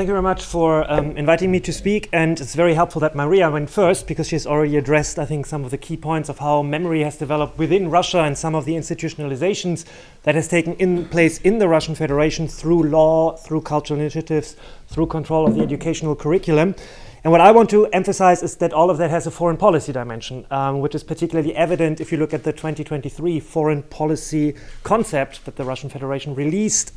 Thank you very much for inviting me to speak, and it's very helpful that Maria went first because she's already addressed, I think, some of the key points of how memory has developed within Russia and some of the institutionalizations that has taken place in the Russian Federation through law, through cultural initiatives, through control of the educational curriculum. And what I want to emphasize is that all of that has a foreign policy dimension, which is particularly evident if you look at the 2023 foreign policy concept that the Russian Federation released.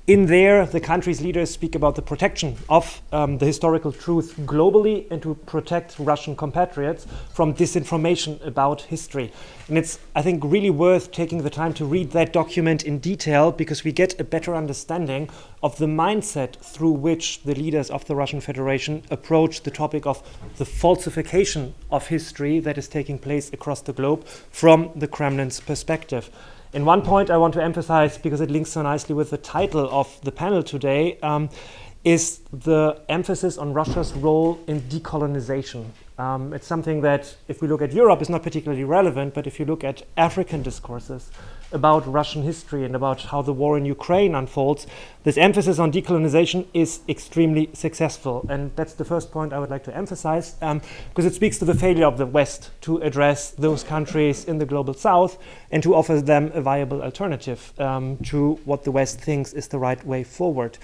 In there, the country's leaders speak about the protection of the historical truth globally and to protect Russian compatriots from disinformation about history. And it's, I think, really worth taking the time to read that document in detail because we get a better understanding of the mindset through which the leaders of the Russian Federation approach the topic of the falsification of history that is taking place across the globe from the Kremlin's perspective. And one point I want to emphasize, because it links so nicely with the title of the panel today, is the emphasis on Russia's role in decolonization. It's something that, if we look at Europe, is not particularly relevant, but if you look at African discourses about Russian history and about how the war in Ukraine unfolds, this emphasis on decolonization is extremely successful. And that's the first point I would like to emphasize, because it speaks to the failure of the West to address those countries in the global South and to offer them a viable alternative to what the West thinks is the right way forward.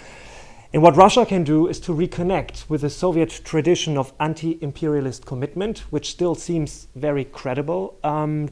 And what Russia can do is to reconnect with the Soviet tradition of anti-imperialist commitment, which still seems very credible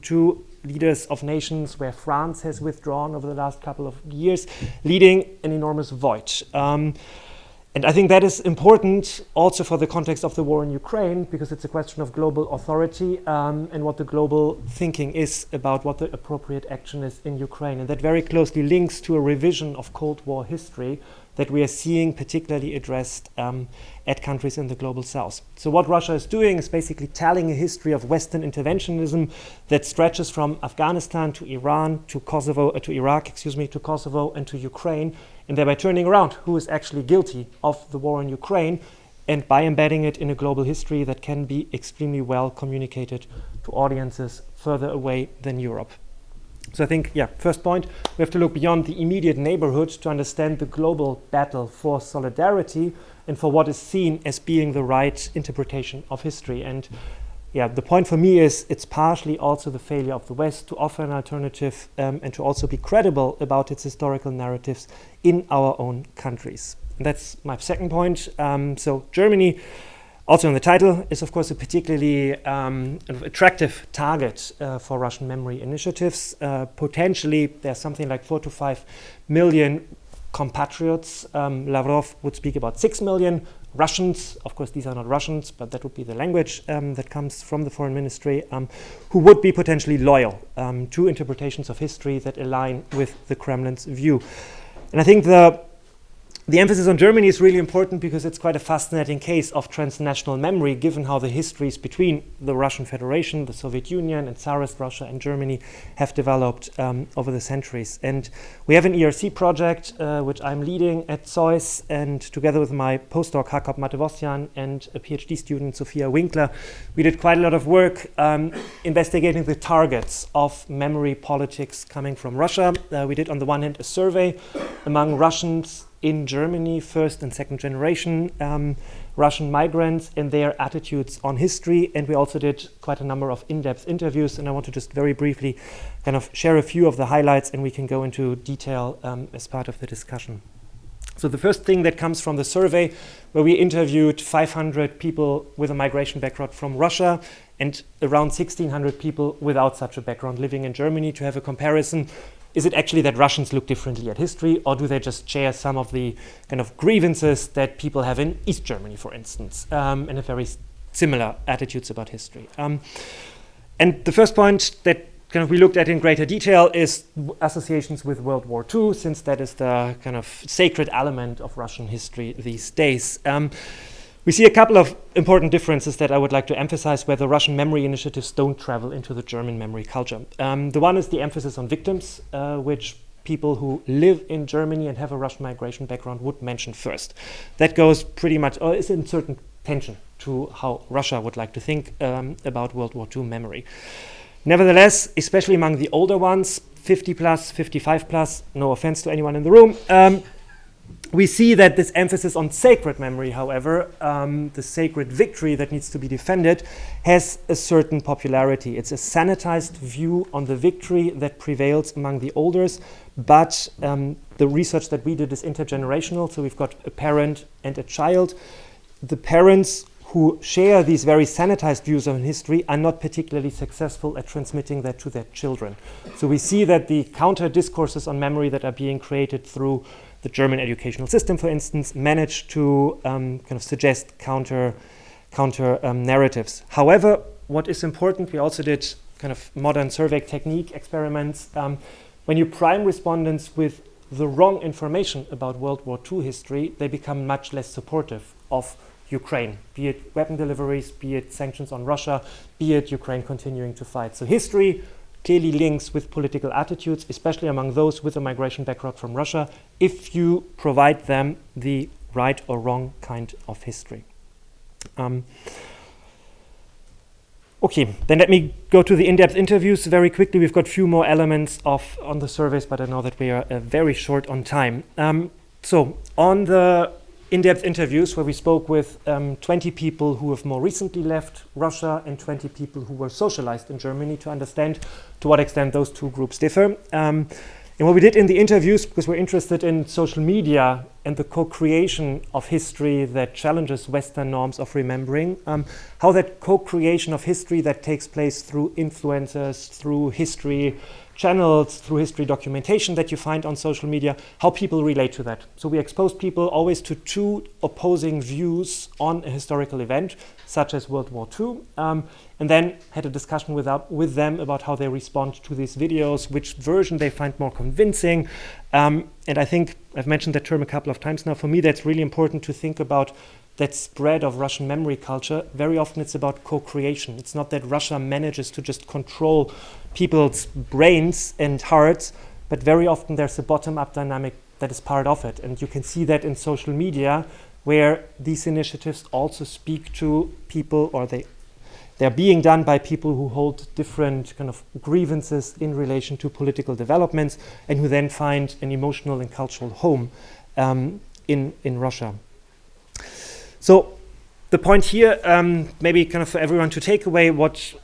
to leaders of nations where France has withdrawn over the last couple of years, leaving an enormous void. And I think that is important also for the context of the war in Ukraine, because it's a question of global authority and what the global thinking is about what the appropriate action is in Ukraine. And that very closely links to a revision of Cold War history that we are seeing particularly addressed at countries in the global South. So what Russia is doing is basically telling a history of Western interventionism that stretches from Afghanistan to Iran to Kosovo, to Iraq, to Kosovo and to Ukraine, and thereby turning around who is actually guilty of the war in Ukraine, and by embedding it in a global history that can be extremely well communicated to audiences further away than Europe. So I think, first point, we have to look beyond the immediate neighborhood to understand the global battle for solidarity and for what is seen as being the right interpretation of history. And the point for me is it's partially also the failure of the West to offer an alternative and to also be credible about its historical narratives in our own countries. And that's my second point. So Germany, also in the title, is of course a particularly attractive target for Russian memory initiatives. Potentially, there's something like 4 to 5 million compatriots. Lavrov would speak about 6 million Russians. Of course, these are not Russians, but that would be the language that comes from the foreign ministry, who would be potentially loyal to interpretations of history that align with the Kremlin's view. And I think the emphasis on Germany is really important because it's quite a fascinating case of transnational memory, given how the histories between the Russian Federation, the Soviet Union, and Tsarist Russia and Germany have developed over the centuries. And we have an ERC project, which I'm leading at ZOiS, and together with my postdoc, Jakob Matevosyan, and a PhD student, Sophia Winkler, we did quite a lot of work investigating the targets of memory politics coming from Russia. We did, on the one hand, a survey among Russians in Germany, first and second generation Russian migrants and their attitudes on history. And we also did quite a number of in-depth interviews. And I want to just very briefly kind of share a few of the highlights, and we can go into detail as part of the discussion. So the first thing that comes from the survey, where we interviewed 500 people with a migration background from Russia and around 1,600 people without such a background living in Germany, to have a comparison. Is it actually that Russians look differently at history, or do they just share some of the kind of grievances that people have in East Germany, for instance, and have very similar attitudes about history? And the first point that kind of we looked at in greater detail is associations with World War II, since that is the kind of sacred element of Russian history these days. We see a couple of important differences that I would like to emphasize where the Russian memory initiatives don't travel into the German memory culture. The one is the emphasis on victims, which people who live in Germany and have a Russian migration background would mention first. That goes pretty much, or is in certain tension to how Russia would like to think about World War II memory. Nevertheless, especially among the older ones, 50 plus, 55 plus, no offense to anyone in the room, We see that this emphasis on sacred memory, however, the sacred victory that needs to be defended, has a certain popularity. It's a sanitized view on the victory that prevails among the elders, but the research that we did is intergenerational, so we've got a parent and a child. The parents who share these very sanitized views on history are not particularly successful at transmitting that to their children. So we see that the counter discourses on memory that are being created through the German educational system, for instance, manage to kind of suggest counter narratives. However, what is important, we also did kind of modern survey technique experiments. When you prime respondents with the wrong information about World War II history, they become much less supportive of Ukraine, be it weapon deliveries, be it sanctions on Russia, be it Ukraine continuing to fight. So history clearly links with political attitudes, especially among those with a migration background from Russia, if you provide them the right or wrong kind of history. Okay, then let me go to the in-depth interviews very quickly. We've got a few more elements on the surveys, but I know that we are very short on time. So on the in-depth interviews where we spoke with 20 people who have more recently left Russia and 20 people who were socialized in Germany to understand to what extent those two groups differ. And what we did in the interviews, because we're interested in social media and the co-creation of history that challenges Western norms of remembering, how that co-creation of history that takes place through influencers, through history channels, through history documentation that you find on social media, how people relate to that. So we exposed people always to two opposing views on a historical event, such as World War II, and then had a discussion with them about how they respond to these videos, which version they find more convincing. And I think I've mentioned that term a couple of times now. For me, that's really important to think about that spread of Russian memory culture. Very often it's about co-creation. It's not that Russia manages to just control people's brains and hearts, but very often there's a bottom-up dynamic that is part of it. And you can see that in social media, where these initiatives also speak to people, or they're being done by people who hold different kind of grievances in relation to political developments, and who then find an emotional and cultural home in Russia. So the point here, maybe kind of for everyone to take away what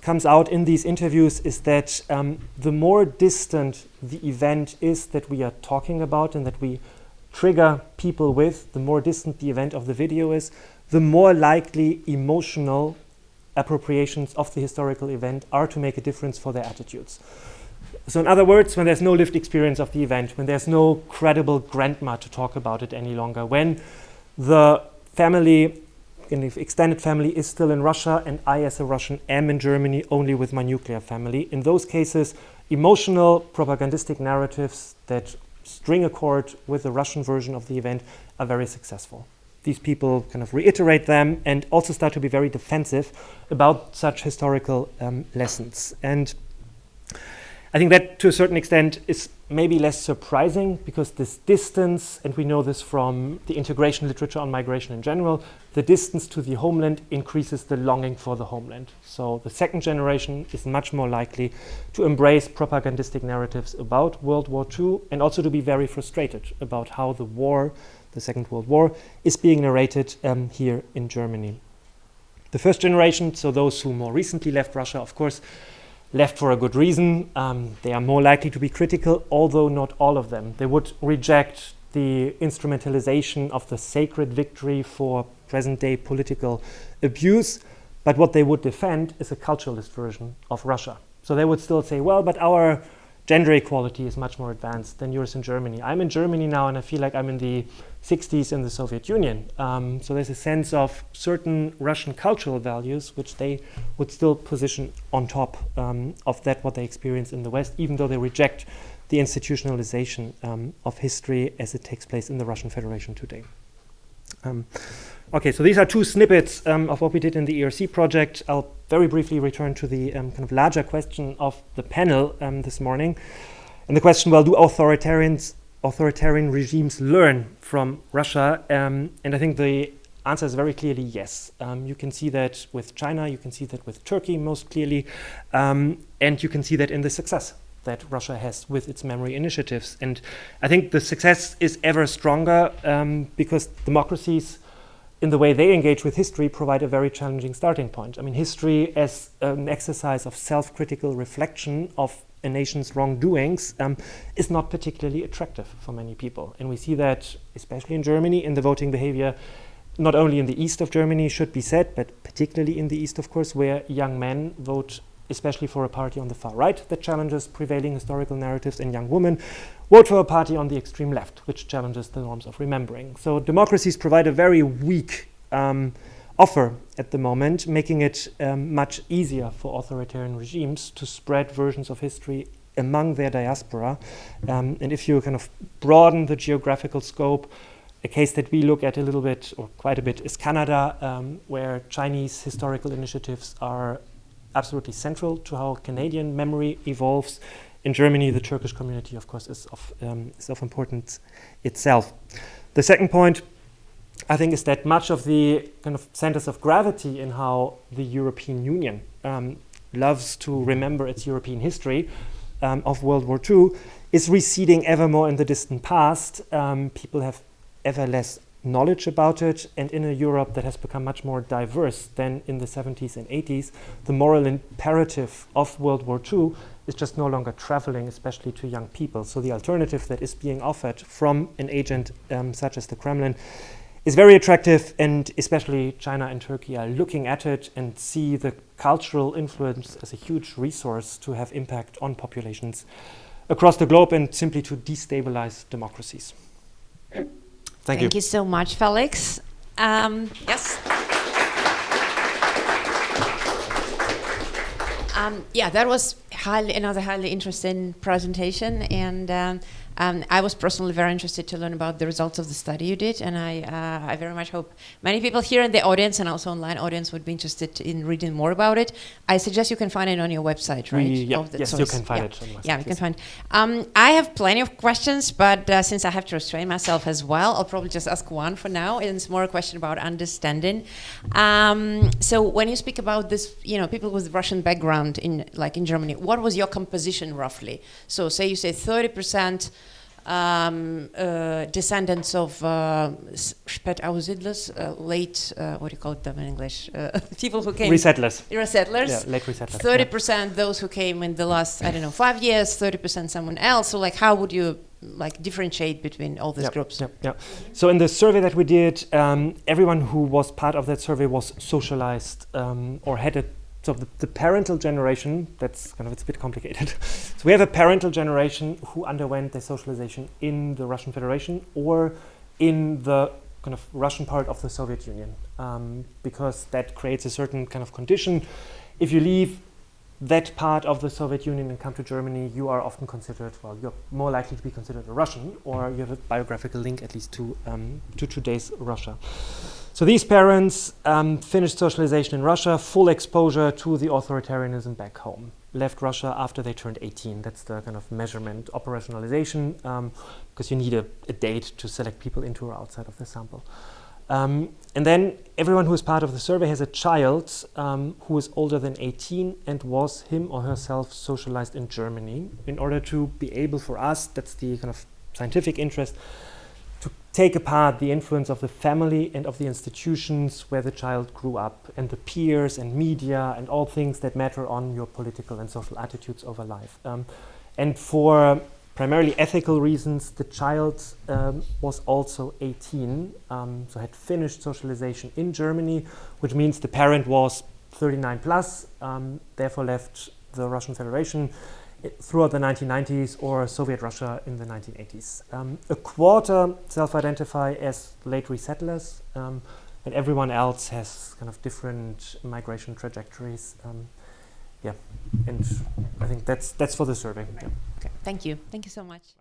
comes out in these interviews is that the more distant the event is that we are talking about and that we trigger people with, the more distant the event of the video is, the more likely emotional appropriations of the historical event are to make a difference for their attitudes. So in other words, when there's no lived experience of the event, when there's no credible grandma to talk about it any longer, when the family, in the extended family, is still in Russia, and I as a Russian am in Germany only with my nuclear family. In those cases, emotional propagandistic narratives that string a chord with the Russian version of the event are very successful. These people kind of reiterate them and also start to be very defensive about such historical lessons. And I think that to a certain extent is maybe less surprising, because this distance, and we know this from the integration literature on migration in general, the distance to the homeland increases the longing for the homeland. So the second generation is much more likely to embrace propagandistic narratives about World War II, and also to be very frustrated about how the war, the Second World War, is being narrated here in Germany. The first generation, so those who more recently left Russia, of course, left for a good reason. They are more likely to be critical, although not all of them. They would reject the instrumentalization of the sacred victory for present-day political abuse, but what they would defend is a culturalist version of Russia. So they would still say, well, but our gender equality is much more advanced than yours in Germany. I'm in Germany now, and I feel like I'm in the 60s in the Soviet Union. So there's a sense of certain Russian cultural values which they would still position on top of that what they experience in the West, even though they reject the institutionalization of history as it takes place in the Russian Federation today. Okay, so these are two snippets of what we did in the ERC project. I'll very briefly return to the kind of larger question of the panel this morning. And the question, well, do authoritarian regimes learn from Russia? And I think the answer is very clearly yes. You can see that with China, you can see that with Turkey most clearly, and you can see that in the success that Russia has with its memory initiatives. And I think the success is ever stronger because democracies, in the way they engage with history, provide a very challenging starting point. I mean, history as an exercise of self-critical reflection of a nation's wrongdoings is not particularly attractive for many people. And we see that, especially in Germany, in the voting behavior, not only in the east of Germany, should be said, but particularly in the east, of course, where young men vote especially for a party on the far right that challenges prevailing historical narratives, and young women vote for a party on the extreme left, which challenges the norms of remembering. So democracies provide a very weak offer at the moment, making it much easier for authoritarian regimes to spread versions of history among their diaspora. And if you kind of broaden the geographical scope, a case that we look at a little bit, or quite a bit, is Canada, where Chinese historical initiatives are absolutely central to how Canadian memory evolves. In Germany, the Turkish community, of course, is of importance itself. The second point, I think, is that much of the kind of centers of gravity in how the European Union loves to remember its European history of World War II is receding ever more in the distant past. People have ever less knowledge about it, and in a Europe that has become much more diverse than in the 70s and 80s, the moral imperative of World War II is just no longer traveling, especially to young people. So the alternative that is being offered from an agent such as the Kremlin is very attractive, and especially China and Turkey are looking at it and see the cultural influence as a huge resource to have impact on populations across the globe and simply to destabilize democracies. Thank you so much, Félix. Yes. Yeah, that was another highly interesting presentation, and I was personally very interested to learn about the results of the study you did, and I very much hope many people here in the audience and also online audience would be interested in reading more about it. I suggest you can find it on your website, right? Yes, you can find it on my website. Yeah, you can find. I have plenty of questions, but since I have to restrain myself as well, I'll probably just ask one for now, and it's more a question about understanding. So when you speak about this, people with Russian background in Germany, what was your composition roughly? So say you say 30% descendants of Spätaussiedlers, late, what do you call them in English? People who came... Resettlers. Resettlers. Yeah, late resettlers. 30% those who came in the last, 5 years, 30% someone else. So how would you differentiate between all these groups? Yeah. So in the survey that we did, everyone who was part of that survey was socialized or had so the parental generation, it's a bit complicated. So we have a parental generation who underwent their socialization in the Russian Federation or in the kind of Russian part of the Soviet Union, because that creates a certain kind of condition. If you leave that part of the Soviet Union and come to Germany, you are often considered, you're more likely to be considered a Russian, or you have a biographical link at least to today's Russia. So these parents finished socialization in Russia, full exposure to the authoritarianism back home. Left Russia after they turned 18. That's the kind of measurement, operationalization, because you need a date to select people into or outside of the sample. And then everyone who is part of the survey has a child who is older than 18 and was him or herself socialized in Germany in order to be able for us, that's the kind of scientific interest, to take apart the influence of the family and of the institutions where the child grew up, and the peers and media and all things that matter on your political and social attitudes over life. And for primarily ethical reasons, the child was also 18, so had finished socialization in Germany, which means the parent was 39 plus, therefore left the Russian Federation throughout the 1990s or Soviet Russia in the 1980s. A quarter self-identify as late resettlers, and everyone else has kind of different migration trajectories. And I think that's for the survey. Okay. Thank you so much.